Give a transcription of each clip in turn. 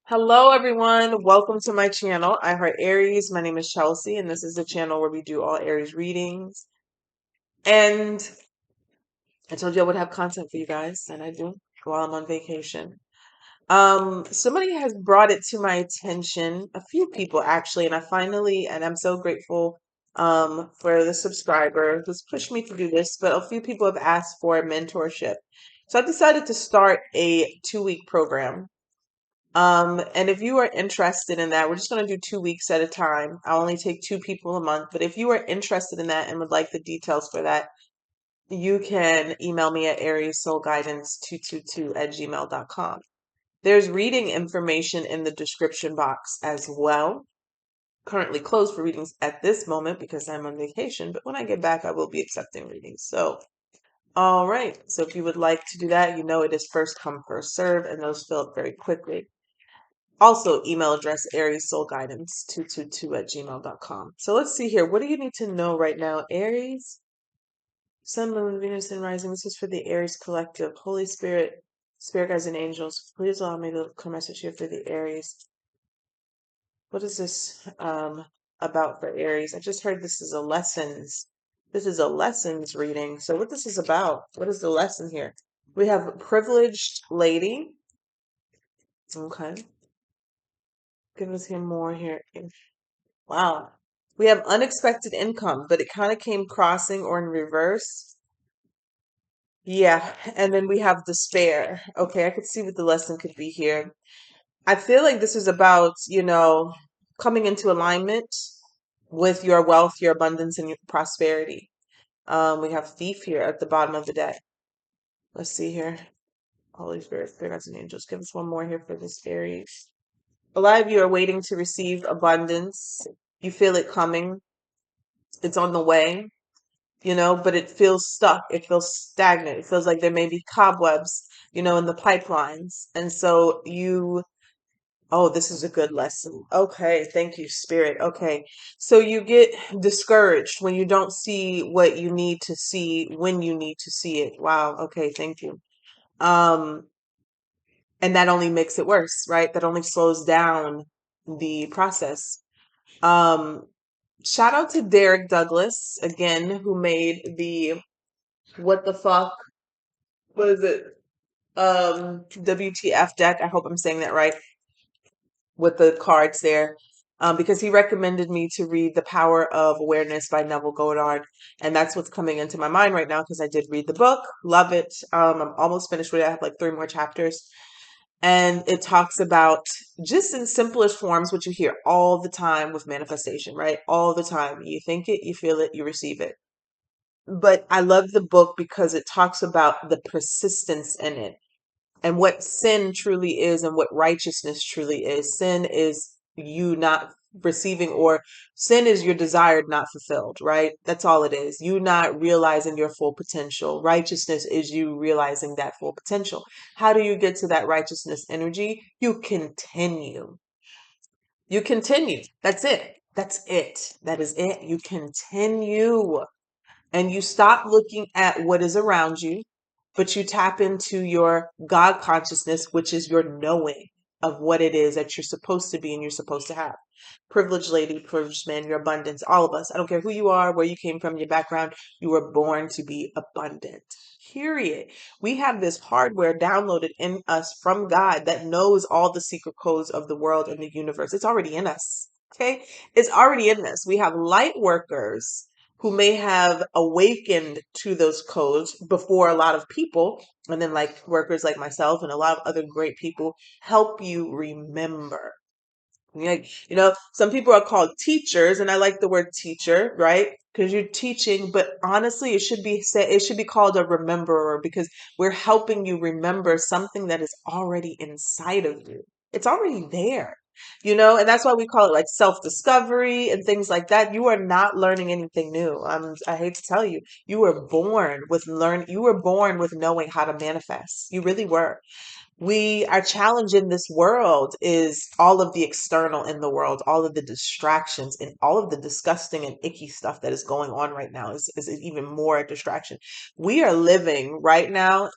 Hello, everyone. Welcome to my channel. I heart Aries. My name is Chelsea, and this is a channel where we do all Aries readings. And I told you I would have content for you guys, and I do while I'm on vacation. Somebody has brought it to my attention, a few people actually, and I'm so grateful for the subscriber who's pushed me to do this, but a few people have asked for mentorship. So I decided to start a 2-week program. And if you are interested in that, we're just going to do 2 weeks at a time. I'll only take 2 people a month. But if you are interested in that and would like the details for that, you can email me at ariessoulguidance222@gmail.com. There's reading information in the description box as well. Currently closed for readings at this moment because I'm on vacation, but when I get back, I will be accepting readings. So, all right. So if you would like to do that, you know it is first come, first serve, and those fill up very quickly. Also, email address ariessoulguidance222@gmail.com. So let's see here. What do you need to know right now, Aries? Sun, Moon, Venus, and Rising. This is for the Aries collective. Holy Spirit, Spirit guides and angels, please allow me to come message here for the Aries. What is this about for Aries? I just heard this is a lessons. This is a lessons reading. So what this is about? What is the lesson here? We have a privileged lady. Okay. Give us here more here. Wow. We have unexpected income, but it kind of came crossing or in reverse. Yeah. And then we have despair. Okay, I could see what the lesson could be here. I feel like this is about, coming into alignment with your wealth, your abundance, and your prosperity. We have thief here at the bottom of the deck. Let's see here. Holy Spirit, Spirit guides and angels. Give us one more here for this Aries. A lot of you are waiting to receive abundance. You feel it coming. It's on the way. But it feels stuck. It feels stagnant. It feels like there may be cobwebs, in the pipelines. And so oh, this is a good lesson. Okay. Thank you, Spirit. Okay. So you get discouraged when you don't see what you need to see when you need to see it. Wow. Okay. Thank you. Um, and that only makes it worse, right? That only slows down the process. Um, Shout out to Derek Douglas again, who made the what the fuck what is it? WTF deck. I hope I'm saying that right with the cards there. Because he recommended me to read The Power of Awareness by Neville Goddard. And that's what's coming into my mind right now because I did read the book. Love it. I'm almost finished with it. I have like 3 more chapters. And it talks about just in simplest forms, what you hear all the time with manifestation, right? All the time. You think it, you feel it, you receive it. But I love the book because it talks about the persistence in it and what sin truly is and what righteousness truly is. Sin is you not receiving, or sin is your desire not fulfilled, right? That's all it is. You not realizing your full potential. Righteousness is you realizing that full potential. How do you get to that righteousness energy? You continue. You continue. That's it. That's it. That is it. You continue. And you stop looking at what is around you, but you tap into your God consciousness, which is your knowing of what it is that you're supposed to be and you're supposed to have. Privileged lady, privileged man, your abundance, all of us. I don't care who you are, where you came from, your background, you were born to be abundant. Period. We have this hardware downloaded in us from God that knows all the secret codes of the world and the universe. It's already in us. Okay. It's already in us. We have light workers who may have awakened to those codes before a lot of people, and then like workers like myself and a lot of other great people help you remember. Like, some people are called teachers, and I like the word teacher, right? Because you're teaching, but honestly, it should be called a rememberer because we're helping you remember something that is already inside of you. It's already there, and that's why we call it like self-discovery and things like that. You are not learning anything new. I hate to tell you, you were born with knowing how to manifest. You really were. Our challenge in this world is all of the external in the world, all of the distractions and all of the disgusting and icky stuff that is going on right now is even more a distraction. We are living right now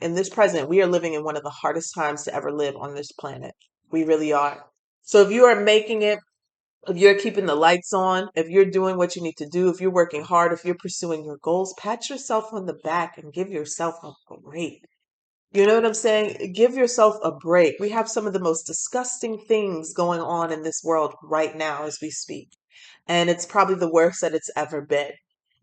in this present, we are living in one of the hardest times to ever live on this planet. We really are. So if you are making it, if you're keeping the lights on, if you're doing what you need to do, if you're working hard, if you're pursuing your goals, pat yourself on the back and give yourself a break. You know what I'm saying? Give yourself a break. We have some of the most disgusting things going on in this world right now as we speak. And it's probably the worst that it's ever been.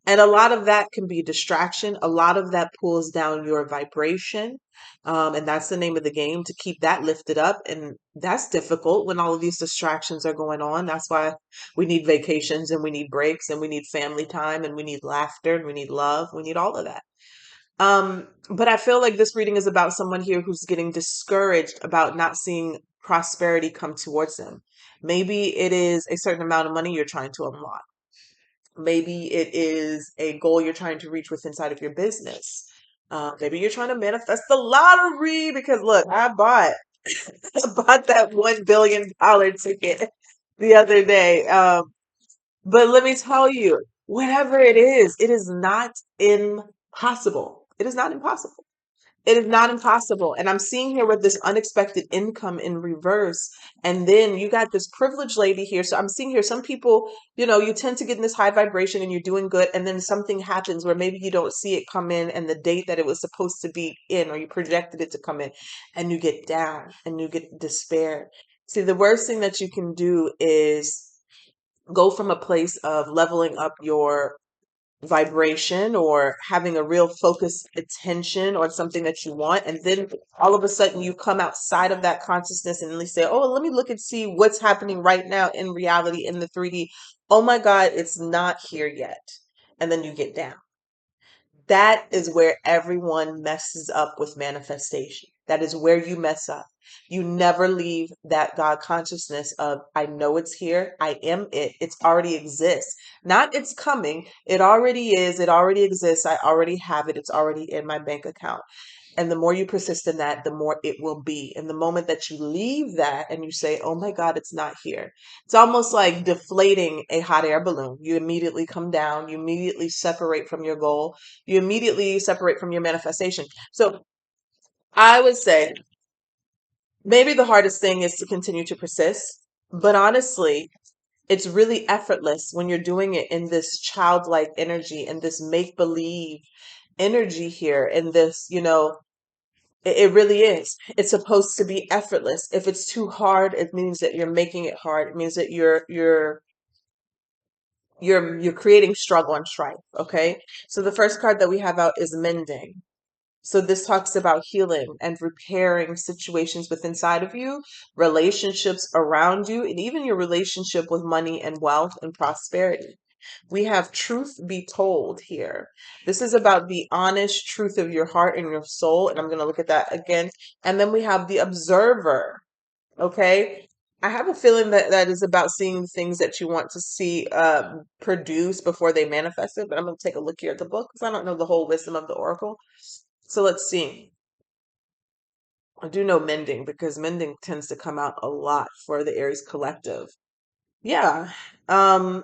And a lot of that can be distraction. A lot of that pulls down your vibration. And that's the name of the game, to keep that lifted up. And that's difficult when all of these distractions are going on. That's why we need vacations and we need breaks and we need family time and we need laughter and we need love. We need all of that. But I feel like this reading is about someone here who's getting discouraged about not seeing prosperity come towards them. Maybe it is a certain amount of money you're trying to unlock. Maybe it is a goal you're trying to reach with inside of your business. Maybe you're trying to manifest the lottery because look, I bought I bought that $1 billion ticket the other day. But let me tell you, whatever it is not impossible. It is not impossible. It is not impossible. And I'm seeing here with this unexpected income in reverse. And then you got this privileged lady here. So I'm seeing here some people, you tend to get in this high vibration and you're doing good. And then something happens where maybe you don't see it come in and the date that it was supposed to be in, or you projected it to come in, and you get down and you get despair. See, the worst thing that you can do is go from a place of leveling up your vibration or having a real focused attention on something that you want, and then all of a sudden you come outside of that consciousness and they say, oh, let me look and see what's happening right now in reality in the 3D. Oh my God, it's not here yet. And then you get down. That is where everyone messes up with manifestation. That is where you mess up. You never leave that God consciousness of, I know it's here. I am it. It's already exists. Not it's coming. It already is. It already exists. I already have it. It's already in my bank account. And the more you persist in that, the more it will be. And the moment that you leave that and you say, oh my God, it's not here. It's almost like deflating a hot air balloon. You immediately come down. You immediately separate from your goal. You immediately separate from your manifestation. So I would say maybe the hardest thing is to continue to persist. But honestly, it's really effortless when you're doing it in this childlike energy and this make believe energy here, in this, it really is. It's supposed to be effortless. If it's too hard, it means that you're making it hard. It means that you're creating struggle and strife. Okay. So the first card that we have out is mending. So this talks about healing and repairing situations within inside of you, relationships around you, and even your relationship with money and wealth and prosperity. We have truth be told here. This is about the honest truth of your heart and your soul. And I'm going to look at that again. And then we have the observer. Okay. I have a feeling that that is about seeing things that you want to see produce before they manifest it. But I'm going to take a look here at the book because I don't know the whole wisdom of the oracle. So let's see. I do know mending because mending tends to come out a lot for the Aries collective. Yeah. Um,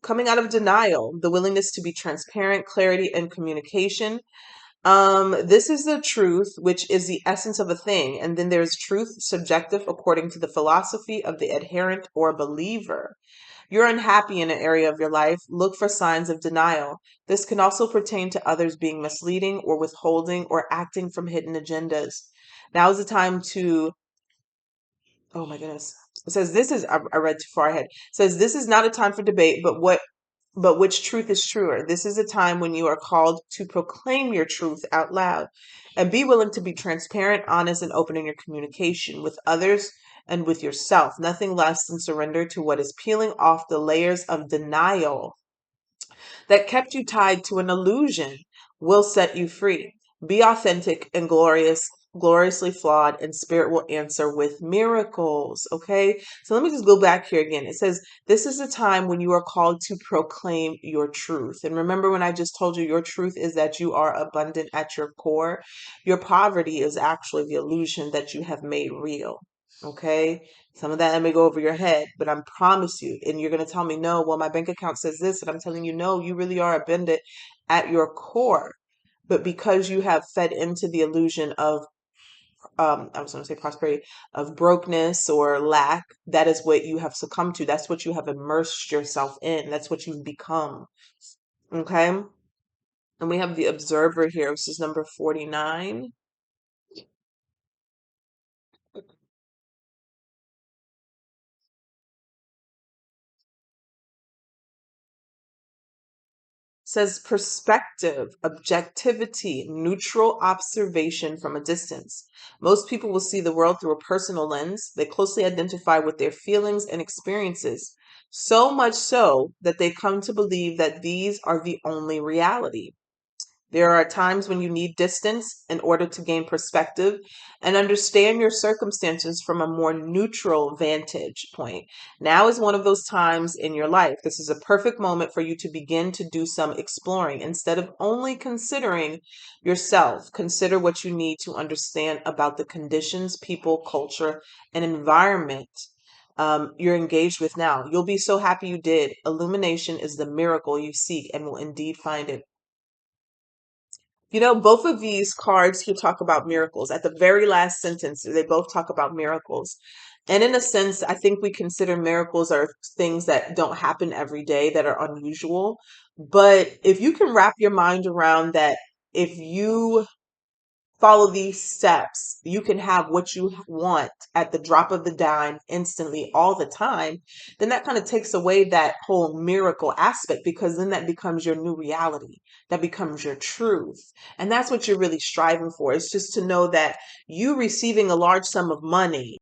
Coming out of denial, the willingness to be transparent, clarity, and communication. This is the truth, which is the essence of a thing. And then there's truth subjective according to the philosophy of the adherent or believer. You're unhappy in an area of your life, look for signs of denial. This can also pertain to others being misleading or withholding or acting from hidden agendas. Now is the time to, oh my goodness. It says this is, I read too far ahead. It says this is not a time for debate, but which truth is truer? This is a time when you are called to proclaim your truth out loud and be willing to be transparent, honest, and open in your communication with others and with yourself. Nothing less than surrender to what is peeling off the layers of denial that kept you tied to an illusion will set you free. Be authentic and gloriously flawed, and spirit will answer with miracles. Okay. So let me just go back here again. It says, this is a time when you are called to proclaim your truth. And remember when I just told you your truth is that you are abundant at your core? Your poverty is actually the illusion that you have made real. Okay. Some of that may go over your head, but I promise you, and you're going to tell me, no, well, my bank account says this, and I'm telling you, no, you really are abundant at your core. But because you have fed into the illusion of I was going to say prosperity, of brokenness or lack. That is what you have succumbed to. That's what you have immersed yourself in. That's what you've become. Okay. And we have the observer here, which is number 49. Says perspective, objectivity, neutral observation from a distance. Most people will see the world through a personal lens. They closely identify with their feelings and experiences, so much so that they come to believe that these are the only reality. There are times when you need distance in order to gain perspective and understand your circumstances from a more neutral vantage point. Now is one of those times in your life. This is a perfect moment for you to begin to do some exploring. Instead of only considering yourself, consider what you need to understand about the conditions, people, culture, and environment you're engaged with now. You'll be so happy you did. Illumination is the miracle you seek and will indeed find it. Both of these cards here talk about miracles. At the very last sentence, they both talk about miracles. And in a sense, I think we consider miracles are things that don't happen every day that are unusual. But if you can wrap your mind around that, if you follow these steps, you can have what you want at the drop of the dime instantly all the time, then that kind of takes away that whole miracle aspect because then that becomes your new reality. That becomes your truth. And that's what you're really striving for. It's just to know that you receiving a large sum of money